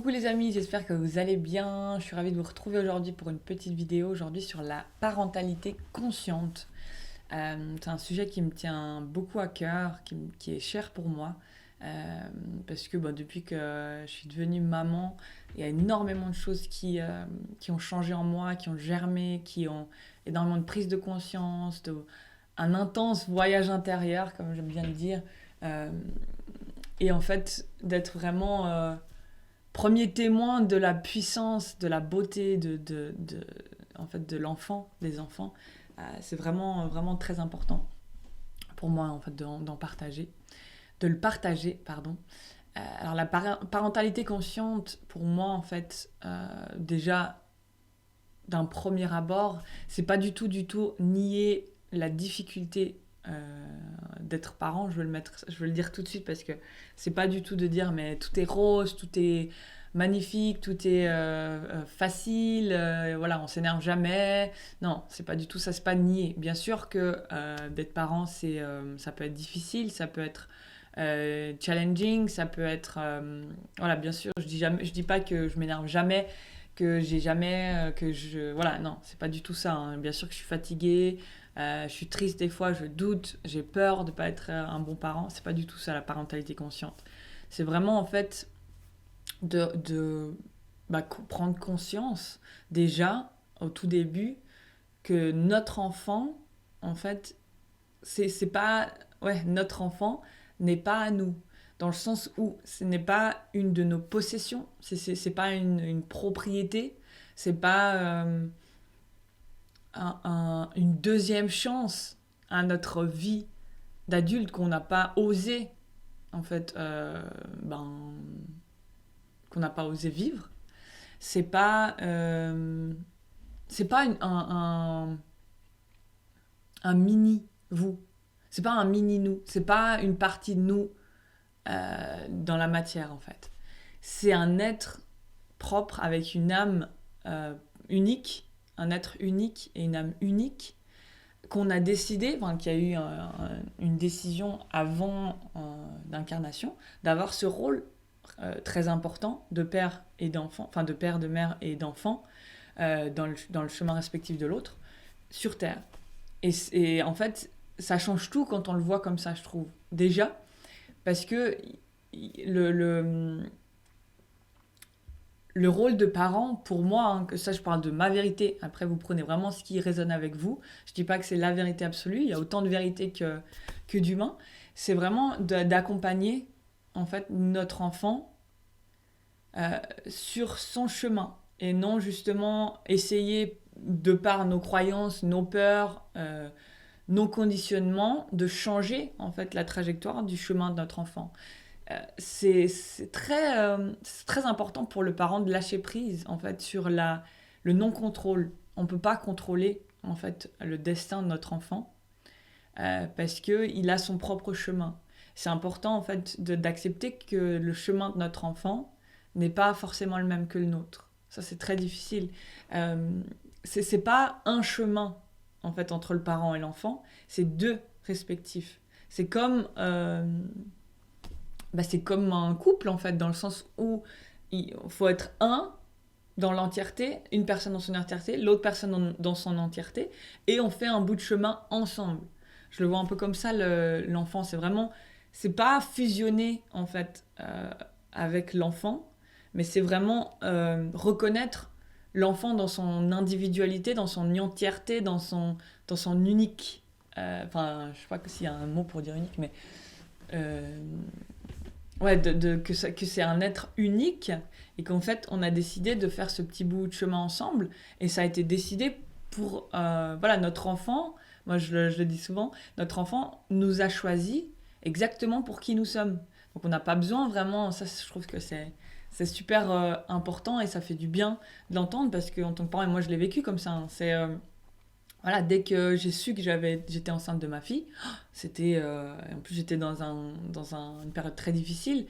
Coucou les amis, j'espère que vous allez bien. Je suis ravie de vous retrouver aujourd'hui pour une petite vidéo aujourd'hui sur la parentalité consciente. C'est un sujet qui me tient beaucoup à cœur, qui est cher pour moi. Parce que depuis que je suis devenue maman, il y a énormément de choses qui ont changé en moi, qui ont germé, qui ont énormément de prise de conscience, un intense voyage intérieur, comme j'aime bien le dire. Euh, et en fait, d'être vraiment premier témoin de la puissance, de la beauté en fait, de l'enfant, des enfants, c'est vraiment, vraiment très important pour moi en fait, d'en partager, de le partager, pardon. Alors la parentalité consciente, pour moi en fait, déjà d'un premier abord, c'est pas du tout nier la difficulté d'être parent. Je veux le dire tout de suite parce que c'est pas du tout de dire mais tout est rose, tout est magnifique, tout est facile, voilà, on s'énerve jamais. Non, c'est pas du tout ça, c'est pas nier. Bien sûr que d'être parent, ça peut être difficile, ça peut être challenging, ça peut être voilà, bien sûr, je dis pas que je m'énerve jamais, que j'ai jamais voilà, non, c'est pas du tout ça, hein. Bien sûr que je suis fatiguée, je suis triste des fois, je doute, j'ai peur de pas être un bon parent. C'est pas du tout ça la parentalité consciente. C'est vraiment en fait de prendre conscience déjà au tout début que notre enfant, en fait, c'est pas, ouais, notre enfant n'est pas à nous, dans le sens où ce n'est pas une de nos possessions, c'est pas une propriété, c'est pas une deuxième chance à notre vie d'adulte qu'on n'a pas osé, en fait, qu'on n'a pas osé vivre. C'est pas, c'est pas un mini vous. C'est pas un mini nous. C'est pas une partie de nous dans la matière, en fait. C'est un être propre avec une âme unique, un être unique et une âme unique qu'on a décidé, enfin, qu'il y a eu une décision avant d'incarnation, d'avoir ce rôle très important de père et d'enfant, enfin de père, de mère et d'enfant dans le chemin respectif de l'autre sur Terre. Et en fait, ça change tout quand on le voit comme ça, je trouve. Déjà, parce que le, le, le rôle de parent, pour moi, hein, que ça je parle de ma vérité, après vous prenez vraiment ce qui résonne avec vous, je dis pas que c'est la vérité absolue, il y a autant de vérité que d'humain, c'est vraiment d'accompagner en fait notre enfant sur son chemin et non justement essayer de par nos croyances, nos peurs, nos conditionnements, de changer en fait la trajectoire du chemin de notre enfant. C'est très important pour le parent de lâcher prise en fait sur le non-contrôle. On ne peut pas contrôler en fait le destin de notre enfant parce qu'il a son propre chemin. C'est important en fait d'accepter que le chemin de notre enfant n'est pas forcément le même que le nôtre. Ça c'est très difficile. C'est pas un chemin en fait entre le parent et l'enfant, c'est deux respectifs. C'est comme c'est comme un couple en fait, dans le sens où il faut être un dans l'entièreté, une personne dans son entièreté, l'autre personne dans son entièreté, et on fait un bout de chemin ensemble. Je le vois un peu comme ça, l'enfant, c'est pas fusionner en fait avec l'enfant, mais c'est vraiment reconnaître l'enfant dans son individualité, dans son entièreté, dans son unique. Enfin, je sais pas s'il y a un mot pour dire unique, mais euh, ouais, que c'est un être unique et qu'en fait on a décidé de faire ce petit bout de chemin ensemble et ça a été décidé pour voilà, notre enfant, moi je le dis souvent, notre enfant nous a choisi exactement pour qui nous sommes, donc on n'a pas besoin vraiment, ça je trouve que c'est super important et ça fait du bien de l'entendre parce qu'en tant que parent, et moi je l'ai vécu comme ça, hein, c'est voilà, dès que j'ai su que j'étais enceinte de ma fille, c'était en plus j'étais une période très difficile.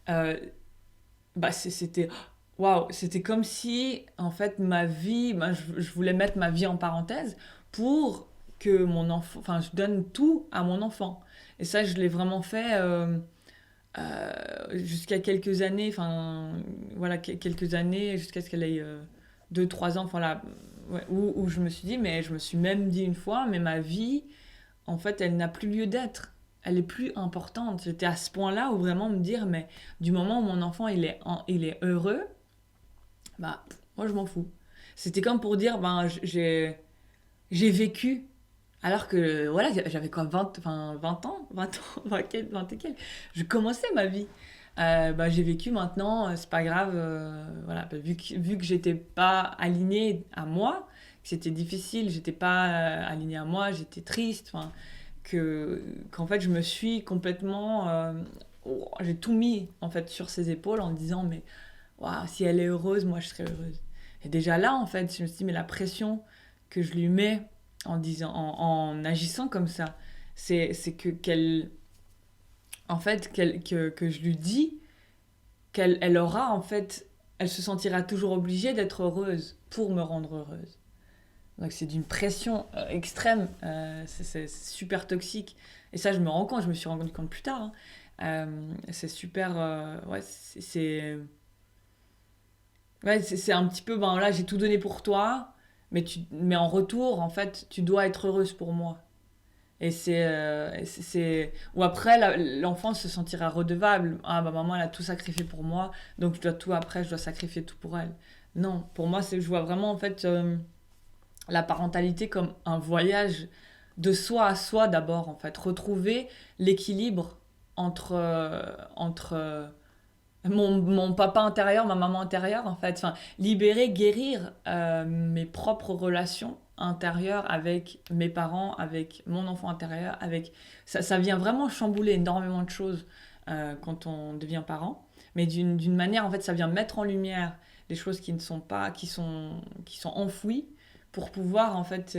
euh, c'était waouh, c'était comme si en fait ma vie, je voulais mettre ma vie en parenthèse pour que mon enfant, enfin je donne tout à mon enfant. Et ça je l'ai vraiment fait jusqu'à quelques années, enfin, voilà, quelques années, jusqu'à ce qu'elle ait 2, 3 ans, enfin là, ouais, où je me suis dit, mais je me suis même dit une fois, mais ma vie, en fait, elle n'a plus lieu d'être. Elle est plus importante. J'étais à ce point-là où vraiment me dire, mais du moment où mon enfant, il est heureux, bah, moi, je m'en fous. C'était comme pour dire, ben, j'ai vécu. Alors que, voilà, j'avais quoi, 20 ans 20 ans, 20 et quelques. Je commençais ma vie. Bah, j'ai vécu maintenant, c'est pas grave. Voilà, bah, vu que j'étais pas alignée à moi, que c'était difficile, j'étais pas alignée à moi, j'étais triste, enfin, qu'en fait, je me suis complètement. J'ai tout mis, en fait, sur ses épaules en disant, mais waouh, si elle est heureuse, moi, je serai heureuse. Et déjà là, en fait, je me suis dit, mais la pression que je lui mets en agissant comme ça, c'est qu'elle, en fait, que je lui dis qu'elle aura, en fait, elle se sentira toujours obligée d'être heureuse pour me rendre heureuse. Donc c'est d'une pression extrême, c'est super toxique. Et ça, je me rends compte, je me suis rendu compte plus tard, hein. C'est super, ouais, ouais, c'est un petit peu, ben là, j'ai tout donné pour toi, mais en retour, en fait, tu dois être heureuse pour moi. Et ou après, l'enfant se sentira redevable. Ah, bah maman, elle a tout sacrifié pour moi, donc je dois tout, après, je dois sacrifier tout pour elle. Non, pour moi, je vois vraiment, en fait, la parentalité comme un voyage de soi à soi d'abord, en fait. Retrouver l'équilibre entre mon papa intérieur, ma maman intérieure, en fait. Enfin, libérer, guérir mes propres relations intérieures avec mes parents, avec mon enfant intérieur, avec... Ça vient vraiment chambouler énormément de choses quand on devient parent. Mais d'une manière, en fait, ça vient mettre en lumière les choses qui ne sont pas, qui sont enfouies pour pouvoir, en fait,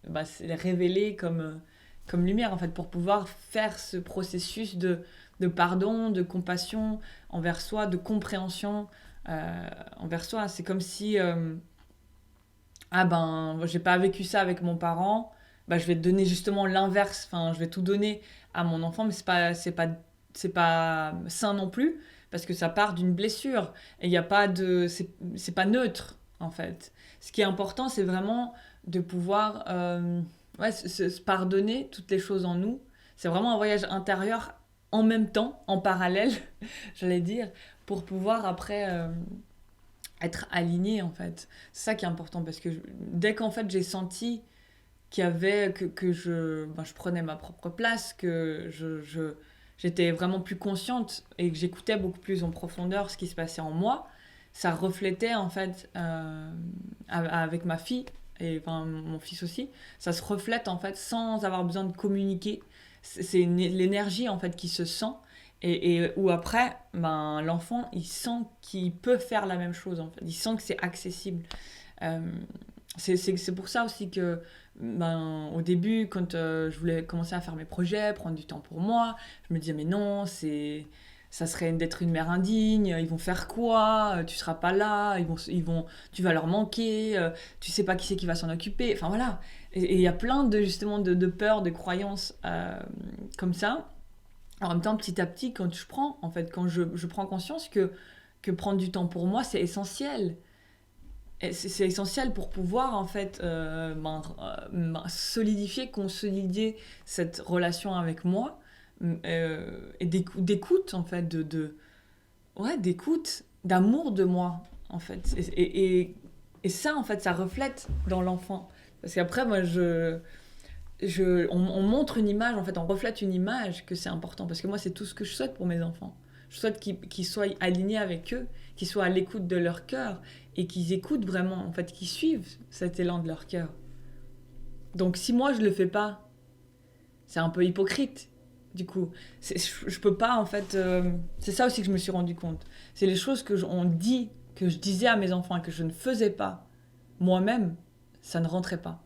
bah, les révéler comme lumière, en fait, pour pouvoir faire ce processus de pardon, de compassion envers soi, de compréhension envers soi. C'est comme si, ah ben, j'ai pas vécu ça avec mon parent, bah, je vais te donner justement l'inverse, enfin, je vais tout donner à mon enfant, mais c'est pas sain non plus, parce que ça part d'une blessure, et il y a pas de, c'est pas neutre, en fait. Ce qui est important, c'est vraiment de pouvoir ouais, se pardonner toutes les choses en nous. C'est vraiment un voyage intérieur en même temps, en parallèle, j'allais dire, pour pouvoir après être aligné en fait. C'est ça qui est important parce que dès qu'en fait j'ai senti qu'il y avait que je prenais ma propre place, que j'étais vraiment plus consciente et que j'écoutais beaucoup plus en profondeur ce qui se passait en moi, ça reflétait en fait avec ma fille et enfin, mon fils aussi, ça se reflète en fait sans avoir besoin de communiquer. C'est l'énergie en fait qui se sent et où après ben, l'enfant il sent qu'il peut faire la même chose en fait. Il sent que c'est accessible. Euh, c'est pour ça aussi que ben, au début, quand je voulais commencer à faire mes projets, prendre du temps pour moi, je me disais mais non, ça serait d'être une mère indigne, ils vont faire quoi, tu seras pas là, tu vas leur manquer, tu sais pas qui c'est qui va s'en occuper, enfin voilà. Et il y a plein de justement de peurs, de croyances comme ça. En même temps, petit à petit, quand je prends, en fait, quand je prends conscience que prendre du temps pour moi, c'est essentiel. Et c'est essentiel pour pouvoir en fait solidifier, consolider cette relation avec moi et d'écoute en fait ouais d'écoute, d'amour de moi en fait et ça en fait ça reflète dans l'enfant parce qu'après moi on montre une image en fait on reflète une image que c'est important parce que moi c'est tout ce que je souhaite pour mes enfants. Je souhaite qu'ils soient alignés avec eux, qu'ils soient à l'écoute de leur cœur et qu'ils écoutent vraiment, en fait, qu'ils suivent cet élan de leur cœur. Donc si moi je le fais pas, c'est un peu hypocrite. Du coup, je peux pas en fait. C'est ça aussi que je me suis rendu compte. C'est les choses on dit, que je disais à mes enfants et que je ne faisais pas moi-même, ça ne rentrait pas.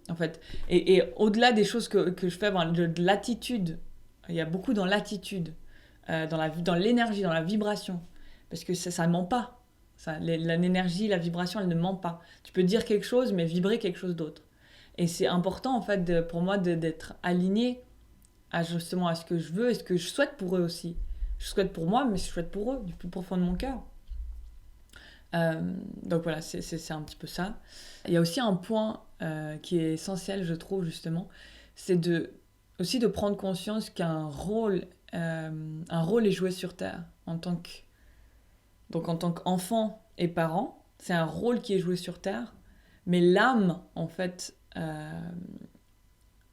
En fait, et au-delà des choses que je fais, ben, de l'attitude, il y a beaucoup dans l'attitude, dans l'énergie, dans la vibration, parce que ça ne ment pas. L'énergie, la vibration, elle ne ment pas. Tu peux dire quelque chose, mais vibrer quelque chose d'autre. Et c'est important, en fait, pour moi, d'être aligné justement à ce que je veux et ce que je souhaite pour eux aussi. Je souhaite pour moi, mais je souhaite pour eux, du plus profond de mon cœur. Donc voilà, c'est un petit peu ça. Il y a aussi un point qui est essentiel, je trouve, justement, c'est aussi de prendre conscience un rôle est joué sur Terre donc en tant qu'enfant et parent. C'est un rôle qui est joué sur Terre, mais l'âme, en fait,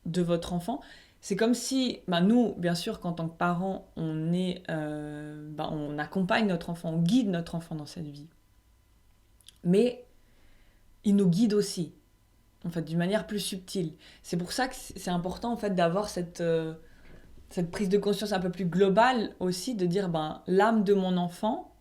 de votre enfant, c'est comme si, nous, bien sûr, qu'en tant que parents, on accompagne notre enfant, on guide notre enfant dans cette vie. Mais il nous guide aussi, en fait, d'une manière plus subtile. C'est pour ça que c'est important, en fait, d'avoir cette prise de conscience un peu plus globale aussi, de dire, l'âme de mon enfant,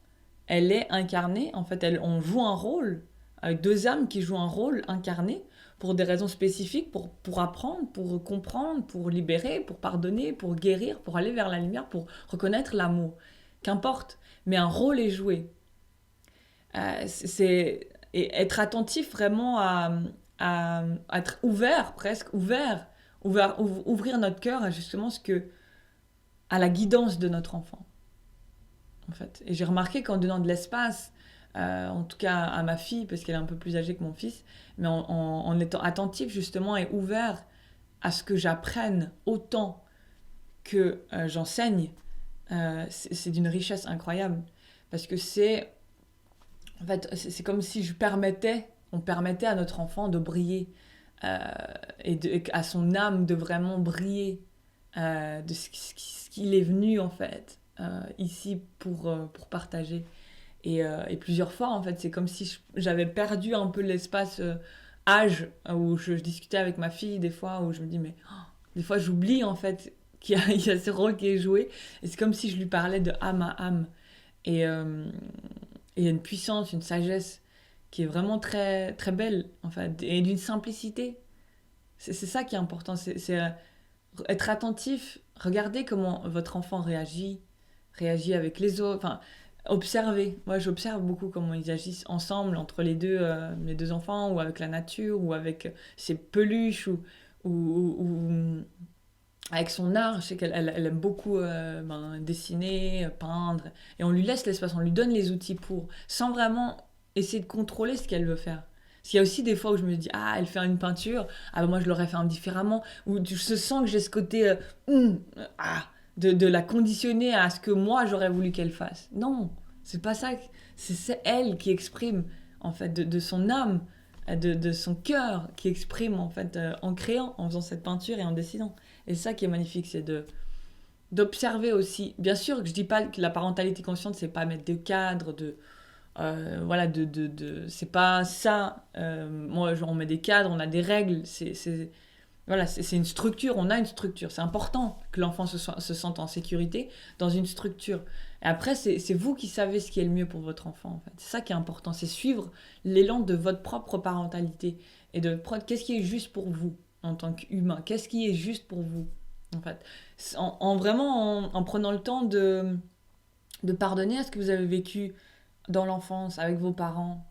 elle est incarnée, en fait, on joue un rôle, avec deux âmes qui jouent un rôle incarné, pour des raisons spécifiques, pour apprendre, pour comprendre, pour libérer, pour pardonner, pour guérir, pour aller vers la lumière, pour reconnaître l'amour. Qu'importe, mais un rôle est joué. Et être attentif vraiment à être ouvrir notre cœur à justement à la guidance de notre enfant, en fait. Et j'ai remarqué qu'en donnant de l'espace, en tout cas à ma fille, parce qu'elle est un peu plus âgée que mon fils, mais en étant attentif justement et ouvert à ce que j'apprenne autant que j'enseigne, c'est d'une richesse incroyable. Parce que en fait, c'est comme si on permettait à notre enfant de briller, et à son âme de vraiment briller, de ce qu'il est venu en fait ici pour partager. Et plusieurs fois, en fait, c'est comme si j'avais perdu un peu l'espace âge où je discutais avec ma fille, des fois, où je me dis, mais des fois, j'oublie, en fait, il y a ce rôle qui est joué. Et c'est comme si je lui parlais de âme à âme. Et il y a une puissance, une sagesse qui est vraiment très, très belle, en fait, et d'une simplicité. C'est ça qui est important, c'est être attentif, regarder comment votre enfant réagit avec les autres, enfin, observer. Moi, j'observe beaucoup comment ils agissent ensemble, entre mes deux enfants, ou avec la nature, ou avec ses peluches, ou avec son art. Je sais qu'elle aime beaucoup dessiner, peindre, et on lui laisse l'espace, on lui donne les outils sans vraiment essayer de contrôler ce qu'elle veut faire. Parce qu'il y a aussi des fois où je me dis, elle fait une peinture, moi je l'aurais fait différemment, ou je sens que j'ai ce côté, de la conditionner à ce que moi j'aurais voulu qu'elle fasse. Non, c'est pas ça. C'est elle qui exprime, en fait, de son âme, de son cœur, qui exprime, en fait, en créant, en faisant cette peinture et en dessinant. Et c'est ça qui est magnifique, c'est d'observer aussi. Bien sûr que je dis pas que la parentalité consciente, c'est pas mettre de cadre, voilà, c'est pas ça. Moi, on met des cadres, on a des règles, voilà, c'est une structure, on a une structure. C'est important que l'enfant se sente en sécurité dans une structure. Et après, c'est vous qui savez ce qui est le mieux pour votre enfant, en fait. C'est ça qui est important, c'est suivre l'élan de votre propre parentalité et qu'est-ce qui est juste pour vous en tant qu'humain, qu'est-ce qui est juste pour vous, en fait. En prenant le temps de pardonner à ce que vous avez vécu dans l'enfance avec vos parents.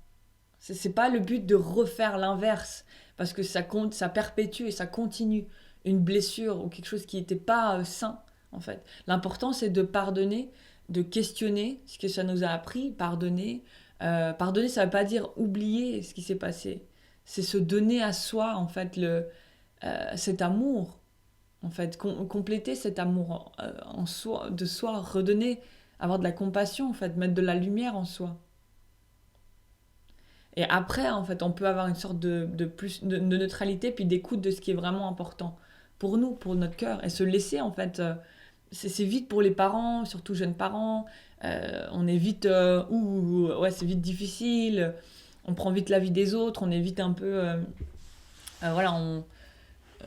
C'est pas le but de refaire l'inverse, parce que ça perpétue et ça continue une blessure ou quelque chose qui n'était pas sain, en fait. L'important, c'est de pardonner, de questionner ce que ça nous a appris, pardonner. Pardonner, ça ne veut pas dire oublier ce qui s'est passé. C'est se donner à soi, en fait, cet amour, en fait, compléter cet amour en soi, de soi, redonner, avoir de la compassion, en fait, mettre de la lumière en soi. Et après, en fait, on peut avoir une sorte de neutralité, puis d'écoute de ce qui est vraiment important pour nous, pour notre cœur, et se laisser, en fait. C'est vite pour les parents, surtout jeunes parents. On est vite, ouais, c'est vite difficile. On prend vite la vie des autres, on est vite un peu, voilà,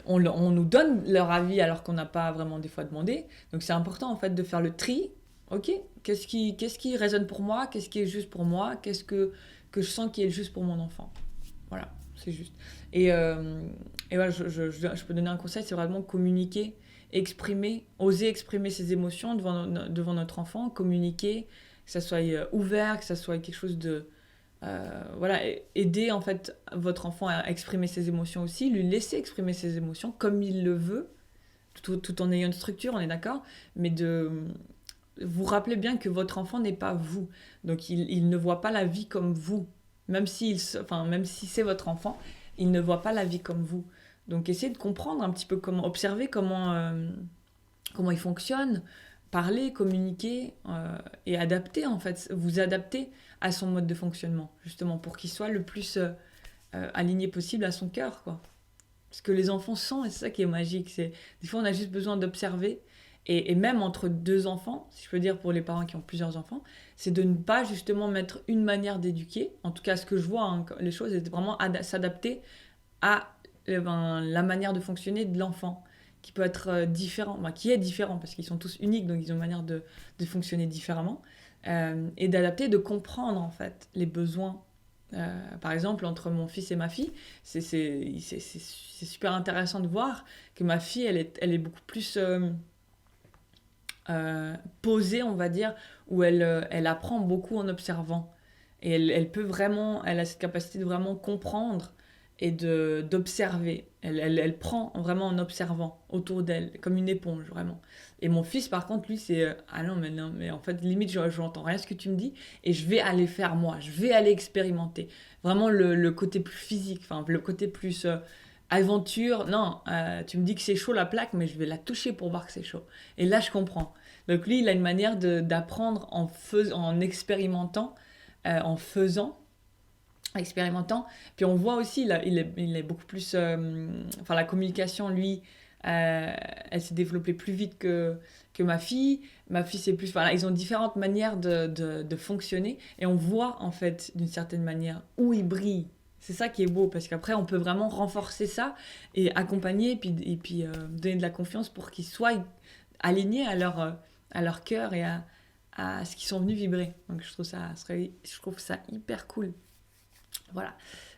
on nous donne leur avis alors qu'on n'a pas vraiment des fois demandé. Donc c'est important, en fait, de faire le tri. Ok, qu'est-ce qui résonne pour moi, qu'est-ce qui est juste pour moi, qu'est-ce que je sens qui est juste pour mon enfant. Voilà, c'est juste. Et voilà, je peux donner un conseil, c'est vraiment communiquer, oser exprimer ses émotions devant notre enfant, communiquer, que ça soit ouvert, que ça soit quelque chose de... voilà, aider en fait votre enfant à exprimer ses émotions aussi, lui laisser exprimer ses émotions comme il le veut, tout en ayant une structure, on est d'accord, mais de vous rappeler bien que votre enfant n'est pas vous. Donc il ne voit pas la vie comme vous. Même si c'est votre enfant, il ne voit pas la vie comme vous. Donc essayez de comprendre un petit peu observer comment il fonctionne, parler, communiquer et adapter en fait, vous adapter à son mode de fonctionnement, justement, pour qu'il soit le plus aligné possible à son cœur, quoi. Ce que les enfants sentent, et c'est ça qui est magique. Des fois, on a juste besoin d'observer. Et même entre deux enfants, si je peux dire pour les parents qui ont plusieurs enfants, c'est de ne pas justement mettre une manière d'éduquer. En tout cas, ce que je vois, hein, les choses, c'est vraiment s'adapter à la manière de fonctionner de l'enfant, qui peut être différent, qui est différent, parce qu'ils sont tous uniques, donc ils ont une manière de fonctionner différemment, et d'adapter, de comprendre en fait les besoins. Par exemple, entre mon fils et ma fille, c'est super intéressant de voir que ma fille, elle est beaucoup plus posée, on va dire, où elle apprend beaucoup en observant. Et elle peut vraiment, elle a cette capacité de vraiment comprendre et d'observer. Elle prend vraiment en observant autour d'elle, comme une éponge, vraiment. Et mon fils, par contre, lui, c'est ah non, mais en fait, limite, je n'entends rien ce que tu me dis et je vais aller faire moi, je vais aller expérimenter. Vraiment le côté plus physique, enfin, le côté plus aventure. Non, tu me dis que c'est chaud la plaque, mais je vais la toucher pour voir que c'est chaud. Et là, je comprends. Donc, lui, il a une manière d'apprendre en expérimentant, en faisant expérimentant. Puis on voit aussi, il est beaucoup plus... enfin, la communication, lui, elle s'est développée plus vite que ma fille. Ma fille, c'est plus... Voilà, ils ont différentes manières de fonctionner. Et on voit, en fait, d'une certaine manière, où ils brillent. C'est ça qui est beau, parce qu'après, on peut vraiment renforcer ça et accompagner, et puis donner de la confiance pour qu'ils soient alignés à leur cœur et à ce qu'ils sont venus vibrer. Donc je trouve ça hyper cool. Voilà.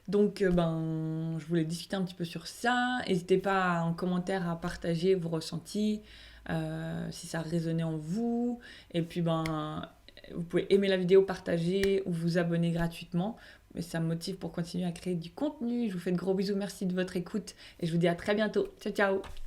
Donc, je voulais discuter un petit peu sur ça. N'hésitez pas en commentaire à partager vos ressentis, si ça résonnait en vous. Et puis, vous pouvez aimer la vidéo, partager ou vous abonner gratuitement. Mais ça me motive pour continuer à créer du contenu. Je vous fais de gros bisous. Merci de votre écoute. Et je vous dis à très bientôt. Ciao, ciao!